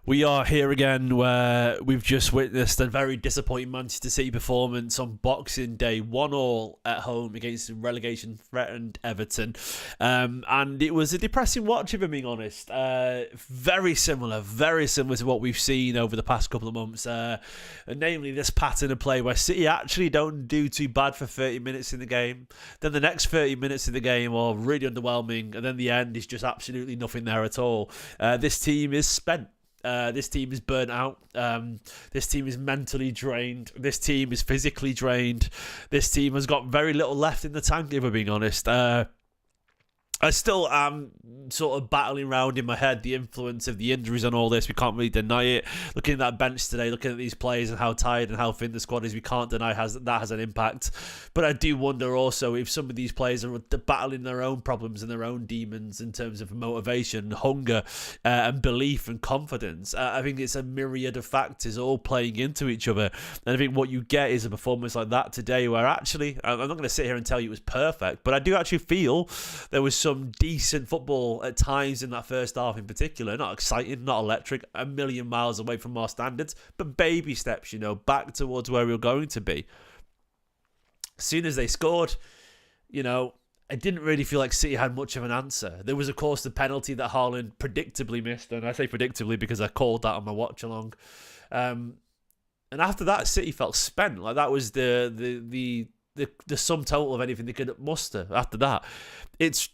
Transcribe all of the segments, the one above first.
We are here again where we've just witnessed a very disappointing Manchester City performance on Boxing Day, 1-1 at home against relegation-threatened Everton. And it was a depressing watch, if I'm being honest. Very similar to what we've seen over the past couple of months. Namely, this pattern of play where City actually don't do too bad for 30 minutes in the game. Then the next 30 minutes in the game are really underwhelming. And then the end is just absolutely nothing there at all. This team is spent. This team is burnt out. This team is mentally drained. This team is physically drained. This team has got very little left in the tank, if we're being honest. I still am sort of battling around in my head the influence of the injuries on all this. We can't really deny it. Looking at that bench today, looking at these players and how tired and how thin the squad is, we can't deny that has an impact. But I do wonder also if some of these players are battling their own problems and their own demons in terms of motivation, hunger, and belief and confidence. I think it's a myriad of factors all playing into each other. And I think what you get is a performance like that today where actually, I'm not going to sit here and tell you it was perfect, but I do actually feel there was some decent football at times in that first half in particular. Not exciting, not electric, a million miles away from our standards, but baby steps, back towards where we were going to be. As soon as they scored, I didn't really feel like City had much of an answer. There was, of course, the penalty that Haaland predictably missed, and I say predictably because I called that on my watch along. And after that, City felt spent. Like that was the sum total of anything they could muster after that. It's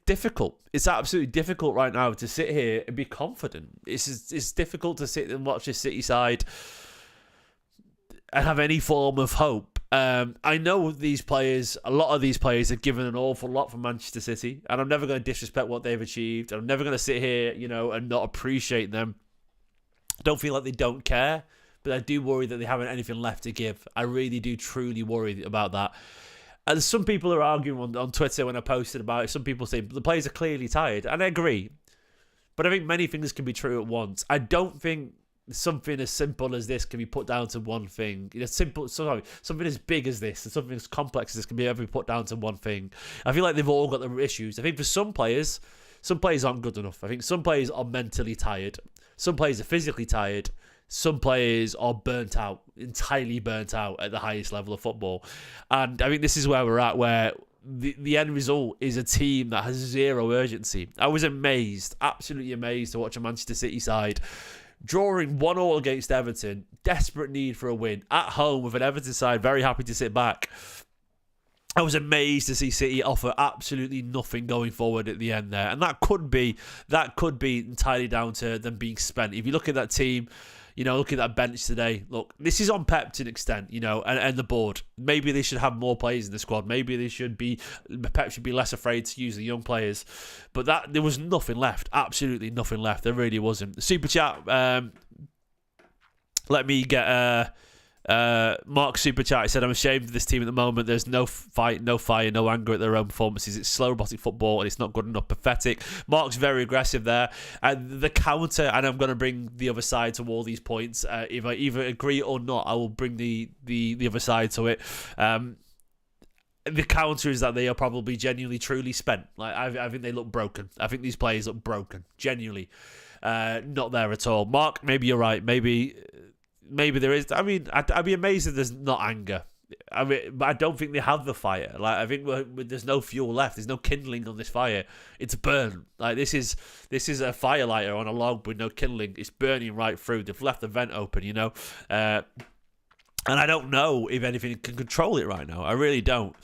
difficult. It's absolutely difficult right now to sit here and be confident. It's difficult to sit and watch this City side and have any form of hope. I know a lot of these players have given an awful lot for Manchester City, and I'm never going to disrespect what they've achieved. I'm never going to sit here, and not appreciate them. I don't feel like they don't care. But I do worry that they haven't anything left to give. I really do truly worry about that. And some people are arguing on Twitter when I posted about it. Some people say the players are clearly tired. And I agree. But I think many things can be true at once. I don't think something as simple as this can be put down to one thing. Something as big as this and something as complex as this can be ever put down to one thing. I feel like they've all got their issues. I think for some players aren't good enough. I think some players are mentally tired. Some players are physically tired. Some players are burnt out, entirely burnt out at the highest level of football. And I think this is where we're at, where the end result is a team that has zero urgency. I was amazed, absolutely amazed to watch a Manchester City side drawing 1-1 against Everton, desperate need for a win, at home with an Everton side very happy to sit back. I was amazed to see City offer absolutely nothing going forward at the end there. And that could be entirely down to them being spent. If you look at that team, look at that bench today. Look, this is on Pep to an extent, and the board. Maybe they should have more players in the squad. Maybe Pep should be less afraid to use the young players. But there was nothing left. Absolutely nothing left. There really wasn't. The Super Chat, let me get... Mark Super Chat, he said, I'm ashamed of this team at the moment. There's no fight, no fire, no anger at their own performances. It's slow robotic football and it's not good enough. Pathetic. Mark's very aggressive there. And the counter, and I'm going to bring the other side to all these points. If I either agree or not, I will bring the other side to it. The counter is that they are probably genuinely, truly spent. Like I think they look broken. I think these players look broken. Genuinely. Not there at all. Mark, maybe you're right. Maybe there is. I mean, I'd be amazed if there's not anger. I mean, but I don't think they have the fire. Like, I think there's no fuel left. There's no kindling on this fire. It's burned. Like this is a fire lighter on a log with no kindling. It's burning right through. They've left the vent open. And I don't know if anything can control it right now. I really don't.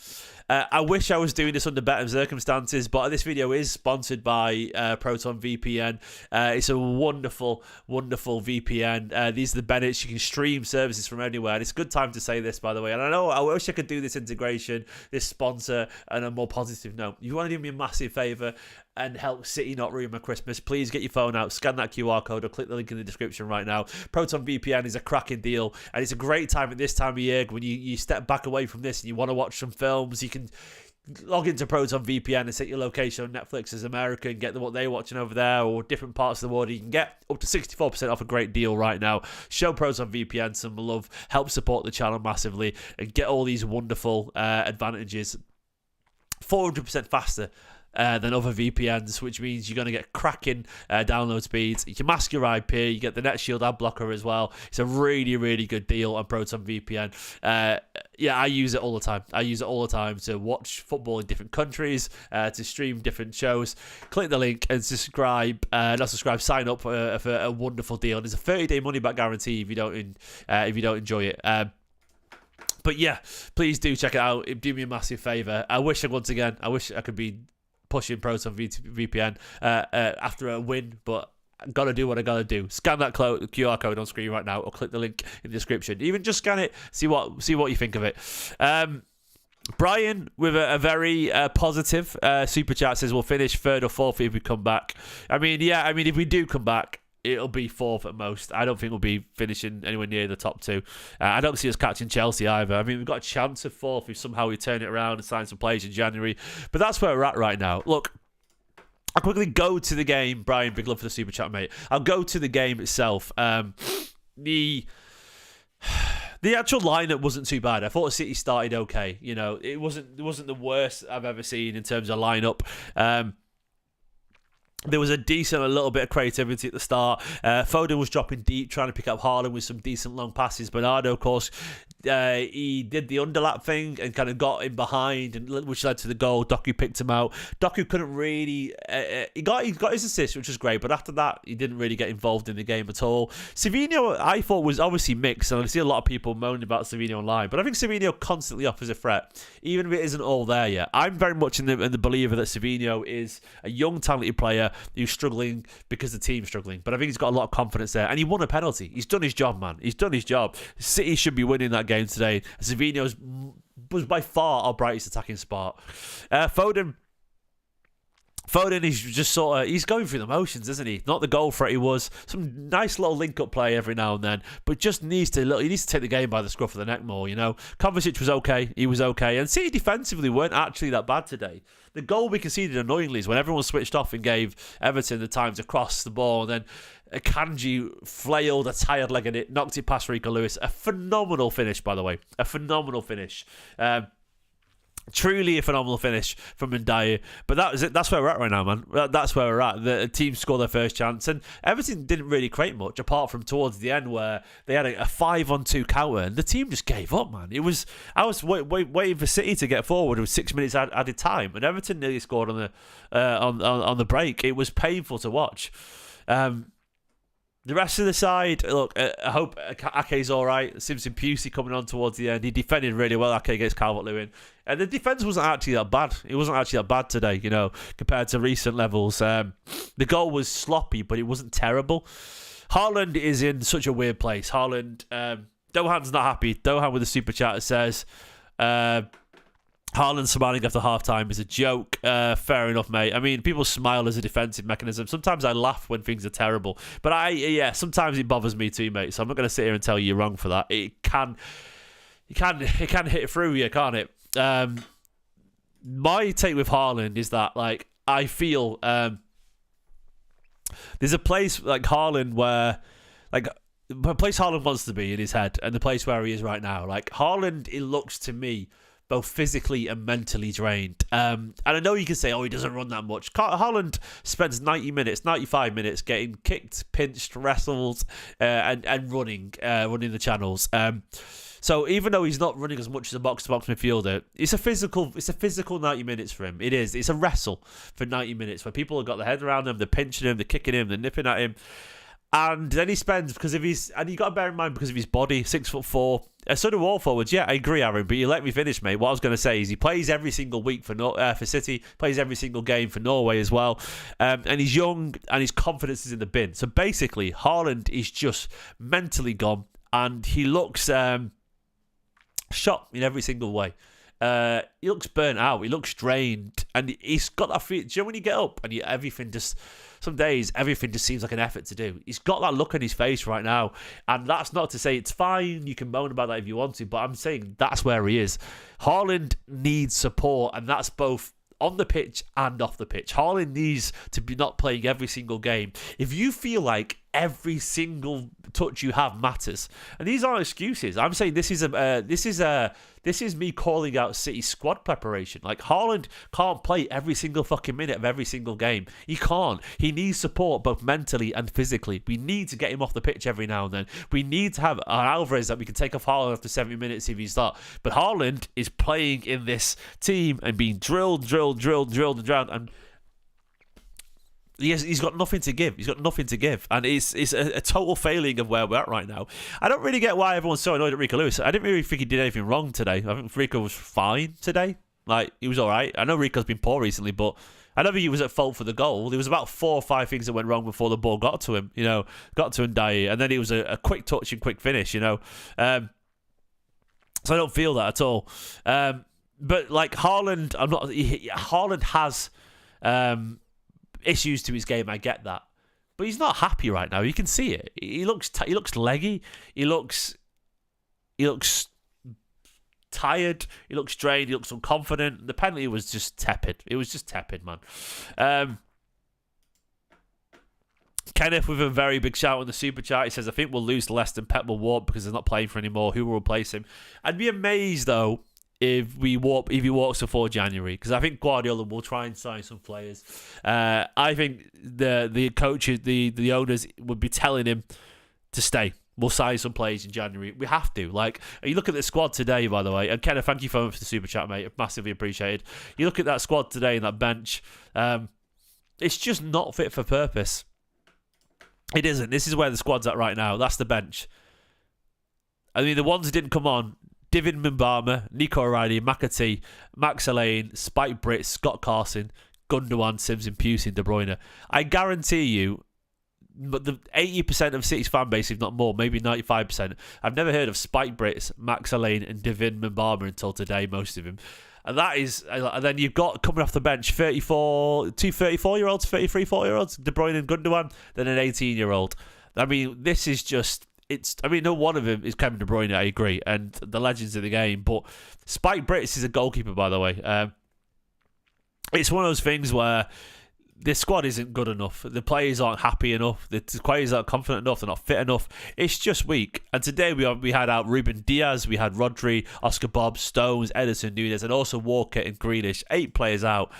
I wish I was doing this under better circumstances, but this video is sponsored by Proton VPN. It's a wonderful, wonderful VPN. These are the benefits. You can stream services from anywhere. And it's a good time to say this, by the way. And I wish I could do this integration, this sponsor, on a more positive note. If you want to do me a massive favour and help City not ruin my Christmas, please get your phone out, scan that QR code, or click the link in the description right now. Proton VPN is a cracking deal, and it's a great time at this time of year when you step back away from this and you want to watch some films. You can log into Proton VPN and set your location on Netflix as America and get what they're watching over there, or different parts of the world. You can get up to 64% off a great deal right now. Show Proton VPN some love, help support the channel massively, and get all these wonderful advantages. 400% faster than other VPNs, which means you're going to get cracking download speeds. You can mask your IP, you get the NetShield ad blocker as well. It's a really, really good deal on Proton VPN. Yeah, I use it all the time. I use it all the time to watch football in different countries, to stream different shows. Click the link and sign up for a wonderful deal. There's a 30-day money-back guarantee if you don't enjoy it. But yeah, please do check it out. It'd do me a massive favour. I wish I could be pushing Proton VPN after a win, but gotta do what I gotta do. Scan that QR code on screen right now, or click the link in the description. Even just scan it, see what you think of it. Brian with a very positive super chat says we'll finish third or fourth if we come back. I mean, if we do come back, it'll be fourth at most. I don't think we'll be finishing anywhere near the top two. I don't see us catching Chelsea either. I mean, we've got a chance of fourth if somehow we turn it around and sign some players in January. But that's where we're at right now. Look, I'll quickly go to the game. Brian, big love for the super chat, mate. I'll go to the game itself. The actual lineup wasn't too bad. I thought City started okay. You know, it wasn't the worst I've ever seen in terms of lineup. There was a little bit of creativity at the start. Foden was dropping deep, trying to pick up Haaland with some decent long passes. Bernardo, of course, he did the underlap thing and kind of got in behind, which led to the goal. Doku picked him out. Doku couldn't really... he got his assist, which was great, but after that, he didn't really get involved in the game at all. Savinho, I thought, was obviously mixed, and I see a lot of people moaning about Savinho online, but I think Savinho constantly offers a threat, even if it isn't all there yet. I'm very much in the believer that Savinho is a young, talented player who's struggling because the team's struggling, but I think he's got a lot of confidence there, and he won a penalty. He's done his job, man. He's done his job. City should be winning that game today. Savinho was by far our brightest attacking spot. Foden is just he's going through the motions, isn't he? Not the goal threat he was. Some nice little link-up play every now and then, but just needs to take the game by the scruff of the neck more, you know? Kovacic was okay. He was okay. And City defensively weren't actually that bad today. The goal we conceded annoyingly is when everyone switched off and gave Everton the time to cross the ball, and then Kanji flailed a tired leg at it, knocked it past Rico Lewis. A phenomenal finish, by the way. A phenomenal finish. Truly a phenomenal finish from Ndiaye. But that was it. That's where we're at right now, man. That's where we're at. The team scored their first chance, and Everton didn't really create much apart from towards the end where they had a 5-on-2 counter, and the team just gave up, man. I was waiting for City to get forward with 6 minutes added time, and Everton nearly scored on the break. It was painful to watch. The rest of the side, look, I hope Ake's all right. Simpson Pusey coming on towards the end. He defended really well, Ake, against Calvert-Lewin. And the defence wasn't actually that bad. It wasn't actually that bad today, you know, compared to recent levels. The goal was sloppy, but it wasn't terrible. Haaland is in such a weird place. Haaland, Dohan's not happy. Dohan with a super chat says... Haaland smiling after half-time is a joke. Fair enough, mate. I mean, people smile as a defensive mechanism. Sometimes I laugh when things are terrible. But sometimes it bothers me too, mate. So I'm not going to sit here and tell you you're wrong for that. It can hit through you, can't it? My take with Haaland is that, like, I feel there's a place like Haaland where, like, the place Haaland wants to be in his head and the place where he is right now. Like, Haaland, it looks to me both physically and mentally drained. And I know you can say, he doesn't run that much. Haaland spends 95 minutes getting kicked, pinched, wrestled, and running the channels. So even though he's not running as much as a box-to-box midfielder, it's a physical 90 minutes for him. It is. It's a wrestle for 90 minutes where people have got their head around him, they're pinching him, they're kicking him, they're nipping at him. And then he spends, and you got to bear in mind because of his body, 6'4". So do all forwards. Yeah, I agree, Aaron, but you let me finish, mate. What I was going to say is he plays every single week for City, plays every single game for Norway as well. And he's young and his confidence is in the bin. So basically, Haaland is just mentally gone and he looks shot in every single way. He looks burnt out. He looks drained. And he's got that feel. Do you know when you get up and some days, everything just seems like an effort to do. He's got that look on his face right now. And that's not to say it's fine. You can moan about that if you want to. But I'm saying that's where he is. Haaland needs support. And that's both on the pitch and off the pitch. Haaland needs to be not playing every single game. If you feel like every single touch you have matters. And these aren't excuses. I'm saying this is me calling out City's squad preparation. Like, Haaland can't play every single fucking minute of every single game. He can't. He needs support both mentally and physically. We need to get him off the pitch every now and then. We need to have an Alvarez that we can take off Haaland after 70 minutes if he's not. But Haaland is playing in this team and being drilled, and he's got nothing to give. He's got nothing to give. And it's a total failing of where we're at right now. I don't really get why everyone's so annoyed at Rico Lewis. I didn't really think he did anything wrong today. I think Rico was fine today. Like, he was all right. I know Rico's been poor recently, but I don't think he was at fault for the goal. There was about 4 or 5 things that went wrong before the ball got to him, got to Ndiaye. And then it was a quick touch and quick finish, So I don't feel that at all. But, like, Haaland, Haaland has issues to his game. I get that, but he's not happy right now. You can see it. He looks leggy. He looks tired. He looks drained. He looks unconfident. The penalty was just tepid. It was just tepid, man. Kenneth with a very big shout on the super chat. He says, I think we'll lose to Leicester and Pep will warp because they're not playing for anymore. Who will replace him? I'd be amazed though if he walks before January, because I think Guardiola will try and sign some players. I think the coaches, the owners would be telling him to stay. We'll sign some players in January. We have to. Like, you look at the squad today, by the way, and Kenneth, thank you for the super chat, mate. Massively appreciated. You look at that squad today and that bench, it's just not fit for purpose. It isn't. This is where the squad's at right now. That's the bench. I mean, the ones that didn't come on: David Mbama, Nico O'Reilly, McAtee, Max Allain, Spike Britt, Scott Carson, Gundogan, Simpson, Pusey, De Bruyne. I guarantee you, but the 80% of City's fan base, if not more, maybe 95%, I've never heard of Spike Britt, Max Allain, and David Mbama until today, most of them. And that is, and then you've got coming off the bench two 34-year-olds, 33-year-olds, De Bruyne and Gundogan, then an 18-year-old. I mean, this is just. No one of them is Kevin De Bruyne, I agree, and the legends of the game. But Spike Britt is a goalkeeper, by the way. It's one of those things where this squad isn't good enough. The players aren't happy enough. The players aren't confident enough. They're not fit enough. It's just weak. And today we had out Ruben Diaz, we had Rodri, Oscar Bob, Stones, Ederson, Nunez, and also Walker and Grealish. 8 players out.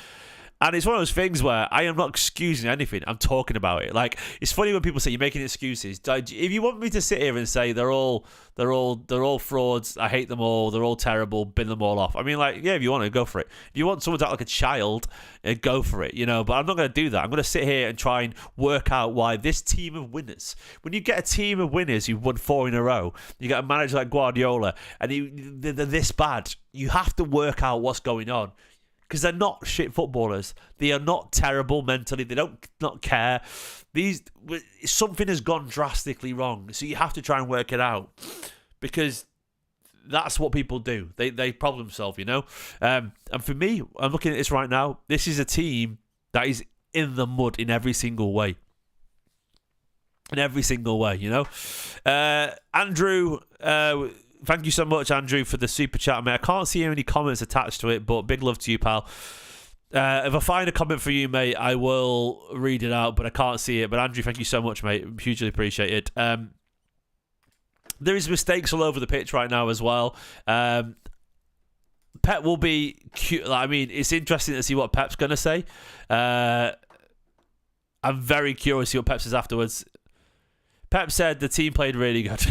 And it's one of those things where I am not excusing anything. I'm talking about it. Like, it's funny when people say you're making excuses. If you want me to sit here and say they're all frauds, I hate them all, they're all terrible, bin them all off. I mean, like, yeah, if you want to, go for it. If you want someone to act like a child, go for it, But I'm not going to do that. I'm going to sit here and try and work out why this team of winners, when you get a team of winners who've won 4 in a row, you get a manager like Guardiola, and they're this bad, you have to work out what's going on. Because they're not shit footballers. They are not terrible mentally. They don't not care. Something has gone drastically wrong. So you have to try and work it out. Because that's what people do. They problem solve, And for me, I'm looking at this right now. This is a team that is in the mud in every single way. In every single way, Andrew... thank you so much, Andrew, for the super chat, mate. I can't see any comments attached to it, but big love to you, pal. If I find a comment for you, mate, I will read it out, but I can't see it. But Andrew, thank you so much, mate. Hugely appreciated. There is mistakes all over the pitch right now as well. Pep will be cute. I mean, it's interesting to see what Pep's going to say. I'm very curious to see what Pep says afterwards. Pep said the team played really good.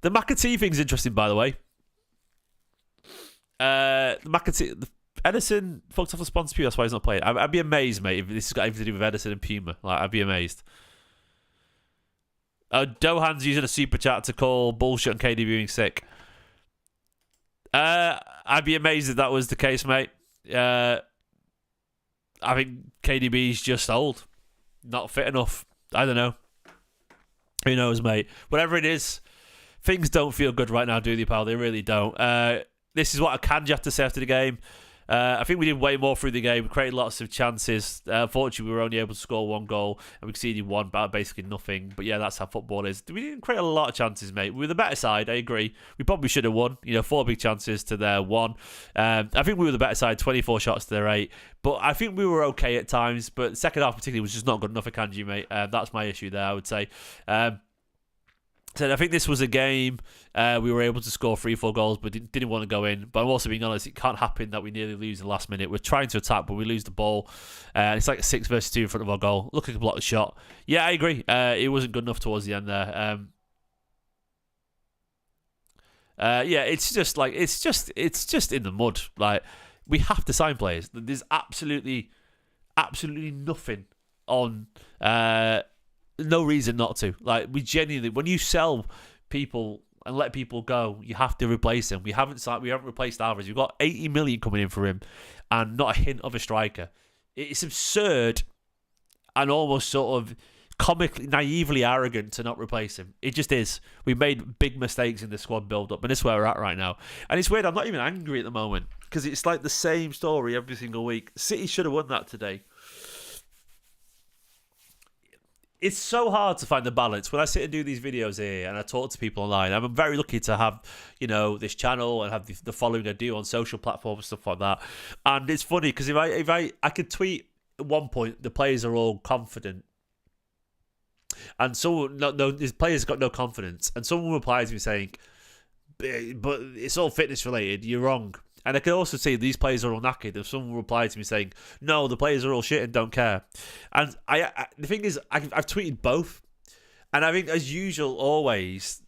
The McAtee thing's interesting, by the way. Ederson fucked off the sponsor Puma, that's why he's not playing. I'd be amazed, mate, if this has got anything to do with Ederson and Puma. Like, I'd be amazed. Dohan's using a super chat to call bullshit on KD being sick. I'd be amazed if that was the case, mate. I think KDB's just old. Not fit enough. I don't know. Who knows, mate? Whatever it is, things don't feel good right now, do they, pal? They really don't. This is what Akanji had to say after the game. I think we did way more through the game. We created lots of chances. Unfortunately, we were only able to score 1 goal, and we conceded 1, but basically nothing. But yeah, that's how football is. We didn't create a lot of chances, mate. We were the better side, I agree. We probably should have won. 4 big chances to their 1. I think we were the better side, 24 shots to their 8. But I think we were okay at times. But second half particularly was just not good enough for Kanji, mate. That's my issue there, I would say. So I think this was a game we were able to score 3-4 goals, but didn't want to go in. But I'm also being honest, it can't happen that we nearly lose in the last minute. We're trying to attack, but we lose the ball. It's like a 6 versus 2 in front of our goal. Look like a blocked shot. Yeah, I agree. It wasn't good enough towards the end there. Yeah, it's just in the mud. Like, we have to sign players. There's absolutely nothing on. No reason not to. Like, we genuinely, when you sell people and let people go, you have to replace them. We haven't replaced Alvarez. We've got 80 million coming in for him, and not a hint of a striker. It's absurd and almost sort of comically, naively arrogant to not replace him. It just is. We made big mistakes in the squad build-up, and this is where we're at right now. And it's weird. I'm not even angry at the moment because it's like the same story every single week. City should have won that today. It's so hard to find the balance. When I sit and do these videos here and I talk to people online, I'm very lucky to have, this channel and have the following I do on social platforms and stuff like that. And it's funny because if I could tweet at one point, the players are all confident. And these players got no confidence. And someone replies to me saying, but it's all fitness related. You're wrong. And I can also see these players are all knackered. If someone replied to me saying, no, the players are all shit and don't care. And the thing is, I've tweeted both. And I think, as usual, always,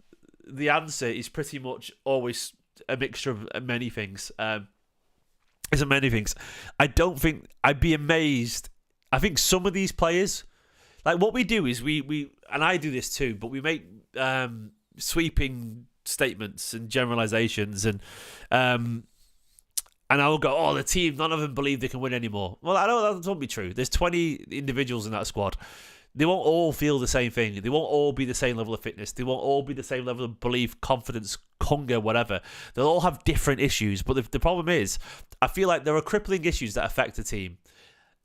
the answer is pretty much always a mixture of many things. It's many things. I don't think, I'd be amazed. I think some of these players, like what we do is we and I do this too, but we make sweeping statements and generalizations and I'll go, the team, none of them believe they can win anymore. Well, I know that won't be true. There's 20 individuals in that squad. They won't all feel the same thing. They won't all be the same level of fitness. They won't all be the same level of belief, confidence, hunger, whatever. They'll all have different issues. But the problem is, I feel like there are crippling issues that affect the team.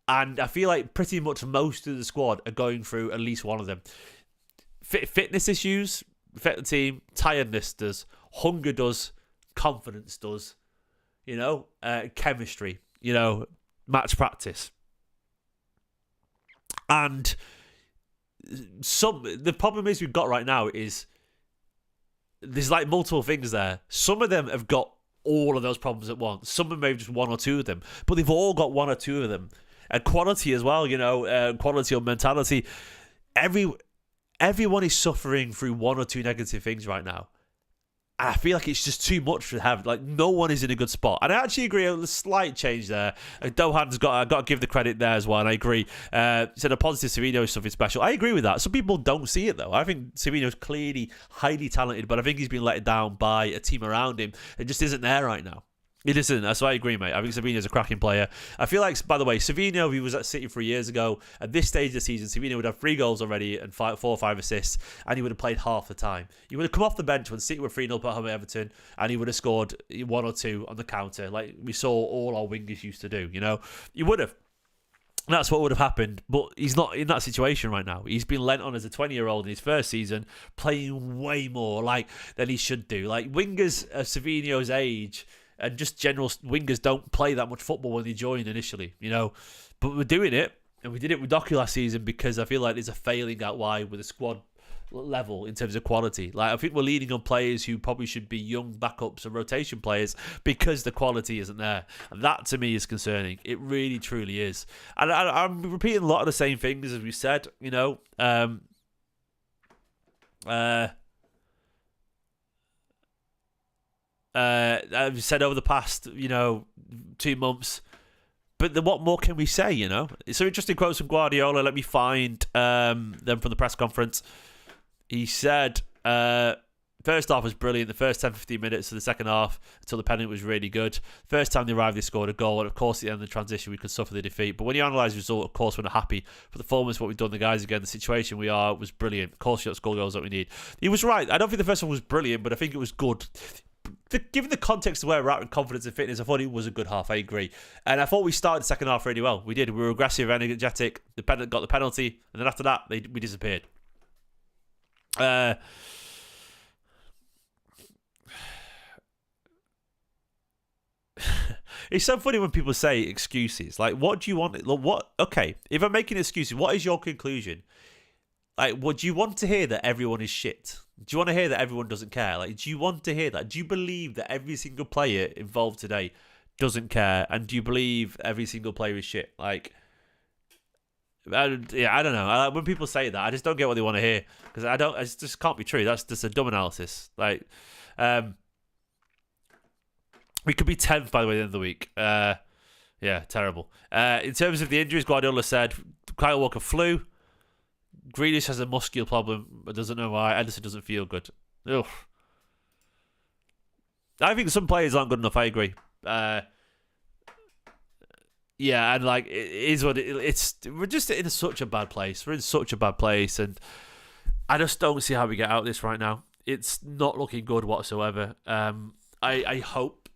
And I feel like pretty much most of the squad are going through at least one of them. Fitness issues affect the team. Tiredness does. Hunger does. Confidence does. Chemistry, match practice. And the problem is we've got right now is there's like multiple things there. Some of them have got all of those problems at once. Some of them may have just 1 or 2 of them, but they've all got 1 or 2 of them. And quality as well, quality or mentality. Everyone is suffering through 1 or 2 negative things right now. I feel like it's just too much to have. Like, no one is in a good spot. And I actually agree with a slight change there. Dohan's got to give the credit there as well, and I agree. Said a positive Savino is something special. I agree with that. Some people don't see it, though. I think Savino's clearly highly talented, but I think he's been let down by a team around him. It just isn't there right now. It isn't. So I agree, mate. I think Savino's a cracking player. I feel like, by the way, Savino, he was at City 3 years ago. At this stage of the season, Savino would have 3 goals already and 4 or 5 assists, and he would have played half the time. He would have come off the bench when City were 3-0 at home at Everton, and he would have scored 1 or 2 on the counter, like we saw all our wingers used to do, He would have. That's what would have happened, but he's not in that situation right now. He's been lent on as a 20-year-old in his first season, playing way more than he should do. Like, wingers of Savino's age and just general wingers don't play that much football when they join initially, But we're doing it, and we did it with Doku last season because I feel like there's a failing out wide with the squad level in terms of quality. Like, I think we're leaning on players who probably should be young backups and rotation players because the quality isn't there. And that, to me, is concerning. It really, truly is. And I'm repeating a lot of the same things as we said, I've said over the past, 2 months. But what more can we say, Some interesting quotes from Guardiola. Let me find them from the press conference. He said, first half was brilliant. The first 10-15 minutes of the second half until the penalty was really good. First time they arrived, they scored a goal. And, of course, at the end of the transition, we could suffer the defeat. But when you analyse the result, of course, we're not happy. For the performance, what we've done, the guys again, the situation we are was brilliant. Of course, we got score goals that we need. He was right. I don't think the first one was brilliant, but I think it was good. given the context of where we're at with confidence and fitness, I thought it was a good half. I agree. And I thought we started the second half really well. We did. We were aggressive, energetic. Got the penalty. And then after that, we disappeared. It's so funny when people say excuses. Like, what do you want? What? Okay, if I'm making excuses, what is your conclusion? Like, what do you want to hear? That everyone is shit? Do you want to hear that everyone doesn't care? Like, do you want to hear that? Do you believe that every single player involved today doesn't care? And do you believe every single player is shit? Like, I don't know. When people say that, I just don't get what they want to hear, because it just can't be true. That's just a dumb analysis. Like, we could be 10th by the way at the end of the week. Yeah, terrible. In terms of the injuries, Guardiola said Kyle Walker flu. Grealish has a muscular problem, but doesn't know why. Ederson doesn't feel good. Ugh. I think some players aren't good enough. I agree. Yeah, and like it is what it's. We're just in such a bad place. We're in such a bad place, and I just don't see how we get out of this right now. It's not looking good whatsoever. I hope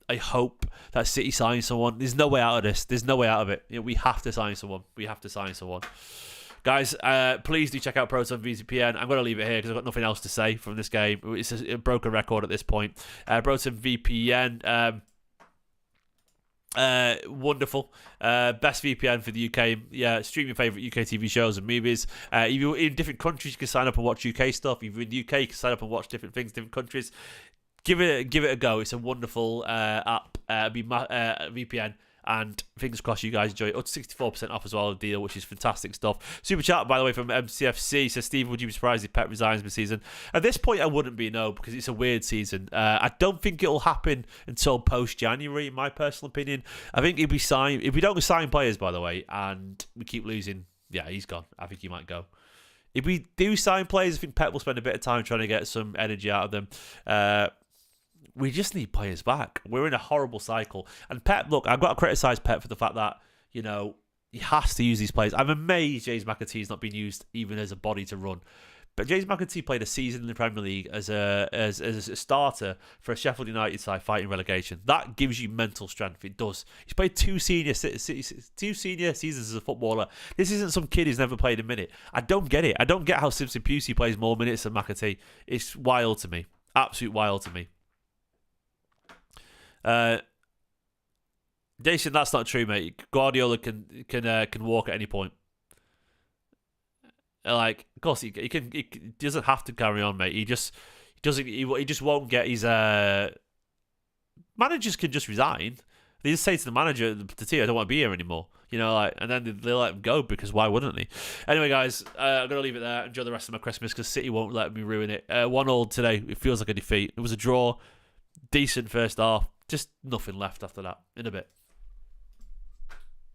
that City signs someone. There's no way out of this. There's no way out of it. We have to sign someone. Guys, please do check out Proton VPN. I'm going to leave it here because I've got nothing else to say from this game. It's a broken record at this point. Proton VPN, wonderful. Best VPN for the UK. Yeah, stream your favourite UK TV shows and movies. If you're in different countries, you can sign up and watch UK stuff. If you're in the UK, you can sign up and watch different things, different countries. Give it a go. It's a wonderful app. VPN. And fingers crossed you guys enjoy it. Up to 64% off as well, the deal, which is fantastic stuff. Super chat, by the way, from MCFC says, Steve, would you be surprised if Pep resigns mid-season? At this point, I wouldn't be, no, because it's a weird season. I don't think it'll happen until post-January, in my personal opinion. I think if we don't sign players, by the way, and we keep losing, yeah, he's gone. I think he might go. If we do sign players, I think Pep will spend a bit of time trying to get some energy out of them. We just need players back. We're in a horrible cycle. And Pep, look, I've got to criticise Pep for the fact that, he has to use these players. I'm amazed James McAtee's not been used even as a body to run. But James McAtee played a season in the Premier League as a starter for a Sheffield United side fighting relegation. That gives you mental strength. It does. He's played two senior seasons as a footballer. This isn't some kid who's never played a minute. I don't get it. I don't get how Simpson Pusey plays more minutes than McAtee. It's wild to me. Absolute wild to me. Jason, that's not true, mate. Guardiola can walk at any point. Like, of course, he doesn't have to carry on, mate. He just won't get his. Managers can just resign. They just say to the manager, the team, I don't want to be here anymore. And then they let him go, because why wouldn't they? Anyway, guys, I'm going to leave it there. Enjoy the rest of my Christmas, because City won't let me ruin it. 1-1 today. It feels like a defeat. It was a draw. Decent first half. Just nothing left after that. In a bit.